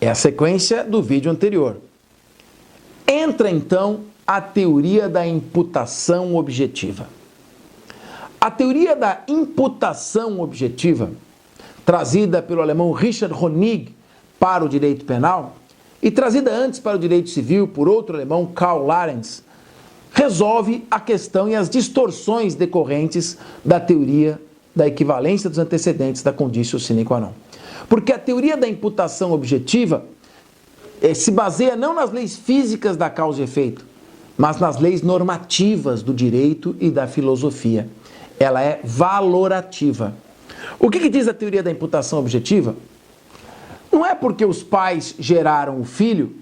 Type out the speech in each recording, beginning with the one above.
É a sequência do vídeo anterior. Entra então a teoria da imputação objetiva. A teoria da imputação objetiva, trazida pelo alemão Richard Honig para o direito penal e trazida antes para o direito civil por outro alemão, Karl Lahrens, resolve a questão e as distorções decorrentes da teoria da equivalência dos antecedentes da conditio sine qua non. Porque a teoria da imputação objetiva se baseia não nas leis físicas da causa e efeito, mas nas leis normativas do direito e da filosofia. Ela é valorativa. O que diz a teoria da imputação objetiva? Não é porque os pais geraram o filho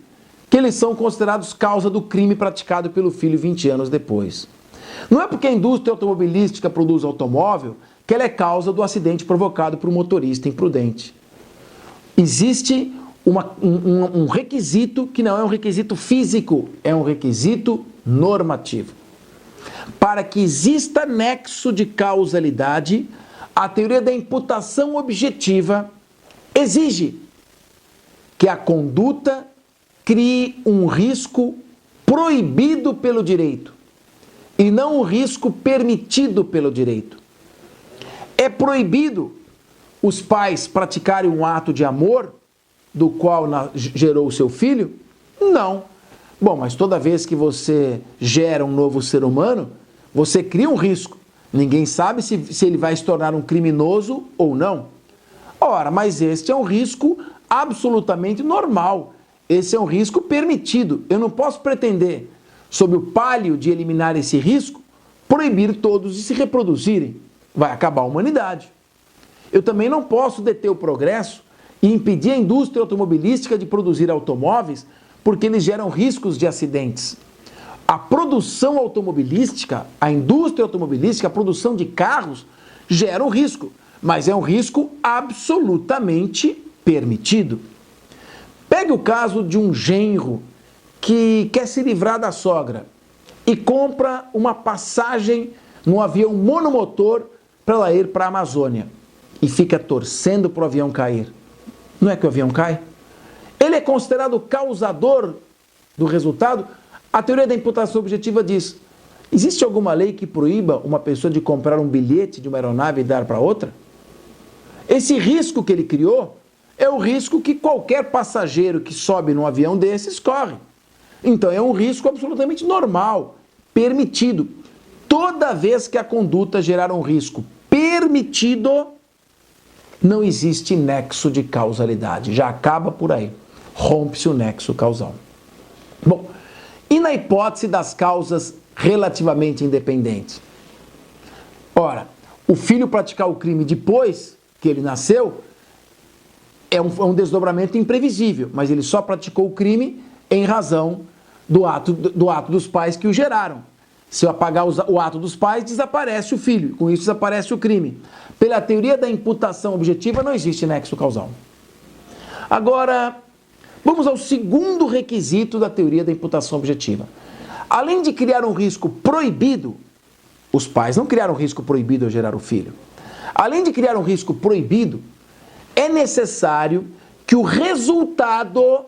que eles são considerados causa do crime praticado pelo filho 20 anos depois. Não é porque a indústria automobilística produz automóvel que ela é causa do acidente provocado por um motorista imprudente. Existe um requisito que não é um requisito físico, é um requisito normativo. Para que exista nexo de causalidade, a teoria da imputação objetiva exige que a conduta crie um risco proibido pelo direito e não um risco permitido pelo direito. É proibido os pais praticarem um ato de amor do qual gerou o seu filho? Não. Bom, mas toda vez que você gera um novo ser humano, você cria um risco. Ninguém sabe se ele vai se tornar um criminoso ou não. Ora, mas este é um risco absolutamente normal. Esse é um risco permitido. Eu não posso pretender, sob o pálio de eliminar esse risco, proibir todos de se reproduzirem. Vai acabar a humanidade. Eu também não posso deter o progresso e impedir a indústria automobilística de produzir automóveis porque eles geram riscos de acidentes. A produção automobilística, a indústria automobilística, a produção de carros gera um risco, mas é um risco absolutamente permitido. Pegue o caso de um genro que quer se livrar da sogra e compra uma passagem num avião monomotor para ela ir para a Amazônia e fica torcendo para o avião cair. Não é que o avião cai? Ele é considerado causador do resultado? A teoria da imputação objetiva diz: existe alguma lei que proíba uma pessoa de comprar um bilhete de uma aeronave e dar para outra? Esse risco que ele criou é o risco que qualquer passageiro que sobe num avião desses corre. Então é um risco absolutamente normal, permitido. Toda vez que a conduta gerar um risco permitido, não existe nexo de causalidade. Já acaba por aí. Rompe-se o nexo causal. Bom, e na hipótese das causas relativamente independentes? Ora, o filho praticar o crime depois que ele nasceu é um desdobramento imprevisível, mas ele só praticou o crime em razão do ato dos pais que o geraram. Se eu apagar o ato dos pais, desaparece o filho. Com isso, desaparece o crime. Pela teoria da imputação objetiva, não existe nexo causal. Agora, vamos ao segundo requisito da teoria da imputação objetiva. Além de criar um risco proibido, os pais não criaram um risco proibido ao gerar o filho. Além de criar um risco proibido, é necessário que o resultado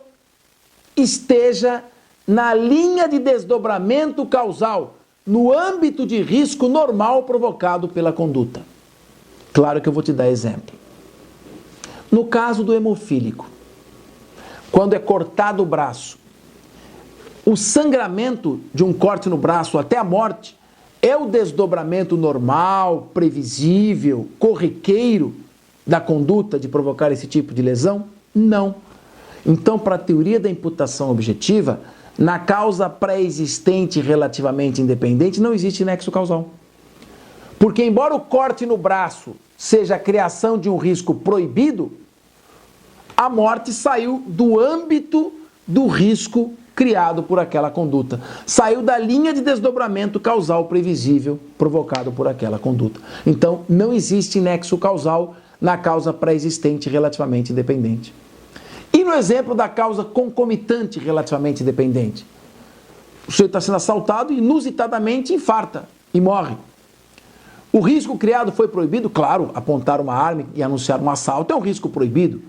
esteja na linha de desdobramento causal, no âmbito de risco normal provocado pela conduta. Claro que eu vou te dar exemplo. No caso do hemofílico, quando é cortado o braço, o sangramento de um corte no braço até a morte é o desdobramento normal, previsível, corriqueiro da conduta de provocar esse tipo de lesão? Não. Então, para a teoria da imputação objetiva, na causa pré-existente relativamente independente, não existe nexo causal. Porque, embora o corte no braço seja a criação de um risco proibido, a morte saiu do âmbito do risco criado por aquela conduta. Saiu da linha de desdobramento causal previsível provocado por aquela conduta. Então, não existe nexo causal na causa pré-existente relativamente independente. E no exemplo da causa concomitante relativamente independente? O sujeito está sendo assaltado e inusitadamente infarta e morre. O risco criado foi proibido? Claro, apontar uma arma e anunciar um assalto é um risco proibido.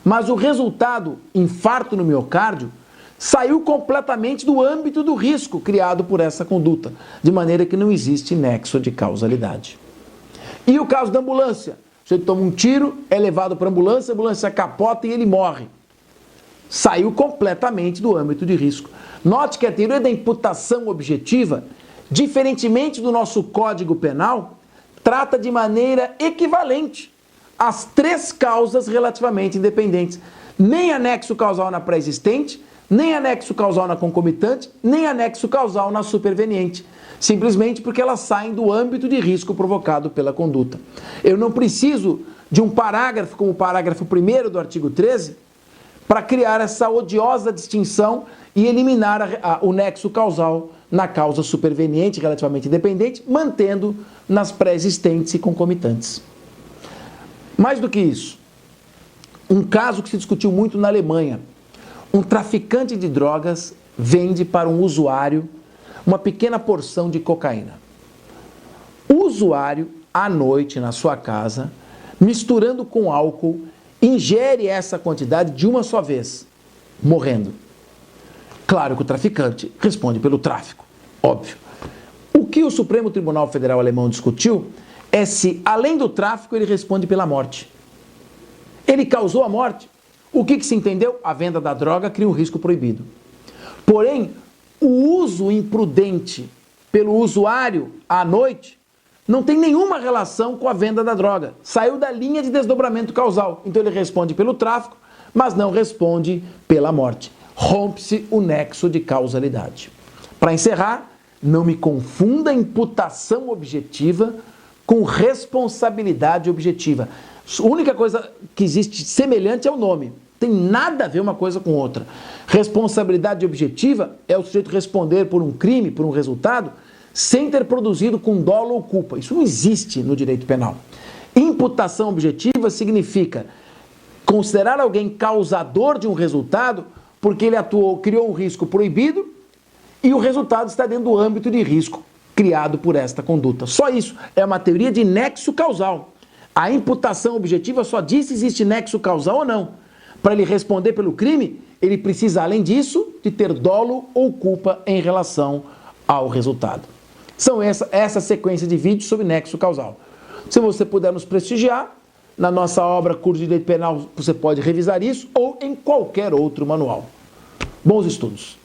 mas o resultado, infarto no miocárdio, saiu completamente do âmbito do risco criado por essa conduta, de maneira que não existe nexo de causalidade. E o caso da ambulância? O sujeito toma um tiro, é levado para a ambulância capota e ele morre. Saiu completamente do âmbito de risco. Note que a teoria da imputação objetiva, diferentemente do nosso Código Penal, trata de maneira equivalente as três causas relativamente independentes. Nem anexo causal na pré-existente, nem anexo causal na concomitante, nem anexo causal na superveniente. Simplesmente porque elas saem do âmbito de risco provocado pela conduta. Eu não preciso de um parágrafo como o parágrafo 1º do artigo 13 para criar essa odiosa distinção e eliminar o nexo causal na causa superveniente relativamente independente, mantendo nas pré-existentes e concomitantes. Mais do que isso, um caso que se discutiu muito na Alemanha. Um traficante de drogas vende para um usuário uma pequena porção de cocaína. O usuário, à noite, na sua casa, misturando com álcool, ingere essa quantidade de uma só vez, morrendo. Claro que o traficante responde pelo tráfico, óbvio. O que o Supremo Tribunal Federal Alemão discutiu é se, além do tráfico, ele responde pela morte. Ele causou a morte. O que se entendeu? A venda da droga cria um risco proibido. Porém, o uso imprudente pelo usuário à noite não tem nenhuma relação com a venda da droga. Saiu da linha de desdobramento causal. Então ele responde pelo tráfico, mas não responde pela morte. Rompe-se o nexo de causalidade. Para encerrar, não me confunda imputação objetiva com responsabilidade objetiva. A única coisa que existe semelhante é o nome. Tem nada a ver uma coisa com outra. Responsabilidade objetiva é o sujeito responder por um crime, por um resultado, sem ter produzido com dolo ou culpa. Isso não existe no direito penal. Imputação objetiva significa considerar alguém causador de um resultado porque ele criou um risco proibido e o resultado está dentro do âmbito de risco criado por esta conduta. Só isso. É uma teoria de nexo causal. A imputação objetiva só diz se existe nexo causal ou não. Para ele responder pelo crime, ele precisa, além disso, de ter dolo ou culpa em relação ao resultado. São essa sequência de vídeos sobre nexo causal. Se você puder nos prestigiar, na nossa obra Curso de Direito Penal, você pode revisar isso ou em qualquer outro manual. Bons estudos!